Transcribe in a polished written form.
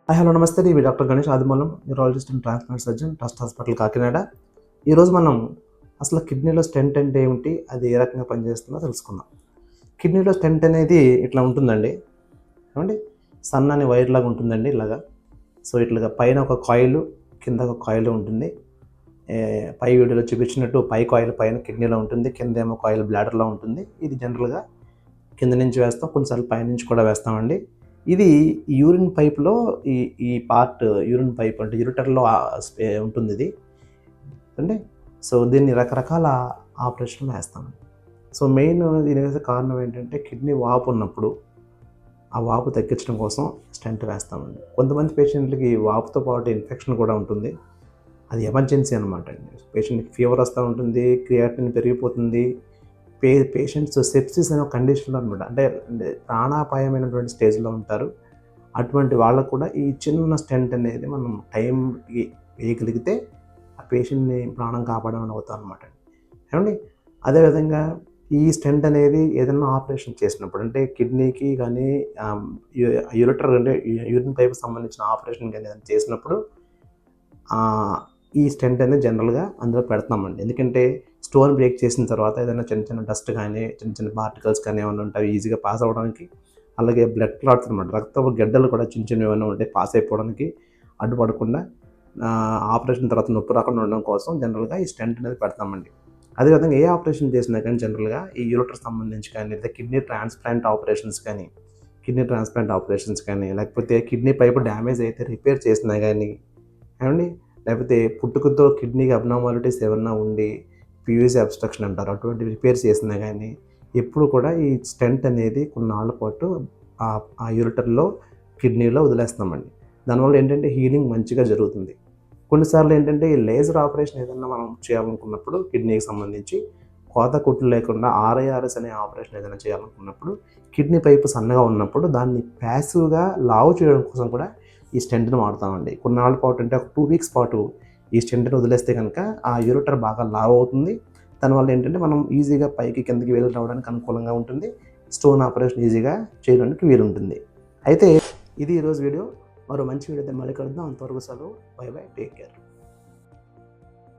Hello నమస్తే. నేను doctor Ganesh Adimulam, neurologist and transplant surgeon, trust hospital Kakinada. ఈరోజు మనం అసలు కిడ్నీలో స్టెంట్ అంటే ఏమిటి, అది ఏ రకంగా పనిచేస్తుందో తెలుసుకుందాం. కిడ్నీలో స్టెంట్ అనేది ఇట్లా ఉంటుందండి. ఏమండి, సన్నని వైర్ లాగా ఉంటుందండి ఇలాగా. సో ఇట్లాగా పైన ఒక కాయిల్, కింద ఒక కాయిల్ ఉంటుంది. పై వీడియోలో చూపించినట్టు పై కాయిల్ పైన కిడ్నీలో ఉంటుంది, కింద ఏమో కాయిల్ బ్లాడర్లో ఉంటుంది. ఇది జనరల్గా కింద నుంచి వేస్తాం, కొన్నిసార్లు పైనుంచి కూడా వేస్తామండి. ఇది యూరిన్ పైప్‌లో ఈ ఈ పార్ట్ యూరిన్ పైప్ అంటే యూరిటర్‌లో ఉంటుంది ఇది. అంటే సో దీన్ని రకరకాల ఆపరేషన్‌లు వేస్తామండి. సో మెయిన్ దీని వేసే కారణం ఏంటంటే కిడ్నీ వాపు ఉన్నప్పుడు ఆ వాపు తగ్గించడం కోసం స్టెంట్ వేస్తామండి. కొంతమంది పేషెంట్‌లకి వాపుతో పాటు ఇన్ఫెక్షన్ కూడా ఉంటుంది. అది ఎమర్జెన్సీ అనమాట అండి. పేషెంట్‌కి ఫీవర్ వస్తూ ఉంటుంది, క్రియాటినిన్ పెరిగిపోతుంది. పేషెంట్స్ సెప్సిస్ అనే ఒక కండిషన్‌లో అనమాట. అంటే ప్రాణాపాయమైనటువంటి స్టేజ్‌లో ఉంటారు. అటువంటి వాళ్ళకు కూడా ఈ చిన్న స్టెంట్ అనేది మనం టైంకి వేయగలిగితే ఆ పేషెంట్‌ని ప్రాణం కాపాడడం అవుతాం అనమాట. ఏవండి, అదేవిధంగా ఈ స్టెంట్ అనేది ఏదైనా ఆపరేషన్ చేసినప్పుడు అంటే కిడ్నీకి కానీ యూరిటర్ అంటే యూరిన్ పైప్‌కి సంబంధించిన ఆపరేషన్ కానీ ఏదైనా చేసినప్పుడు ఈ స్టెంట్ అనేది జనరల్‌గా అందులో పెడతామండి. ఎందుకంటే స్టోన్ బ్రేక్ చేసిన తర్వాత ఏదైనా చిన్న చిన్న డస్ట్ కానీ, చిన్న చిన్న పార్టికల్స్ కానీ ఏమన్నా ఉంటే అవి ఈజీగా పాస్ అవ్వడానికి, అలాగే బ్లడ్ క్లాట్స్ అనమాట, రక్తపు గడ్డలు కూడా చిన్న చిన్నవి ఏమైనా ఉంటే పాస్ అయిపోవడానికి అడ్డుపడకుండా ఆపరేషన్ తర్వాత నొప్పి రాకుండా ఉండడం కోసం జనరల్‌గా ఈ స్టెంట్ అనేది పెడతామండి. అదేవిధంగా ఏ ఆపరేషన్ చేసినా కానీ జనరల్‌గా ఈ యూరిటర్ సంబంధించి కానీ, లేదా కిడ్నీ ట్రాన్స్‌ప్లాంట్ ఆపరేషన్స్ కానీ, లేకపోతే కిడ్నీ పైపు డ్యామేజ్ అయితే రిపేర్ చేసినా గానీ, ఏవండీ, లేకపోతే పుట్టుకతో కిడ్నీకి అబ్నార్మాలిటీస్ ఏమన్నా ఉండి పీవీసీ అబ్స్ట్రక్షన్ అంటారు, అటువంటి రిపేర్స్ చేసినా కానీ ఎప్పుడు కూడా ఈ స్టెంట్ అనేది కొన్నాళ్ళ పాటు ఆ యూరిటర్‌లో కిడ్నీలో వదిలేస్తామండి. దానివల్ల ఏంటంటే హీలింగ్ మంచిగా జరుగుతుంది. కొన్నిసార్లు ఏంటంటే ఈ లేజర్ ఆపరేషన్ ఏదన్నా మనం చేయాలనుకున్నప్పుడు కిడ్నీకి సంబంధించి కోత కుట్లు లేకుండా ఆర్ఐఆర్ఎస్ అనే ఆపరేషన్ ఏదైనా చేయాలనుకున్నప్పుడు కిడ్నీ పైపు సన్నగా ఉన్నప్పుడు దాన్ని ప్యాసివ్‌గా లావు చేయడం కోసం కూడా ఈ స్టెంట్‌ని వాడతామండి. కొన్నాళ్ళ పాటు అంటే ఒక 2 వీక్స్ పాటు ఈ స్టెంట్‌ని వదిలేస్తే గనక ఆ యూరిటర్ బాగా లావు అవుతుంది. దానివల్ల ఏంటంటే మనం ఈజీగా పైకి కిందకి వెళ్ళి రావడానికి అనుకూలంగా ఉంటుంది. స్టోన్ ఆపరేషన్ ఈజీగా చేయడానికి వీలుంటుంది. అయితే ఇది ఈరోజు వీడియో. మరో మంచి వీడియోతో మళ్ళీ కలుద్దాం. అంతవరకు సెలవు. By by. Take care.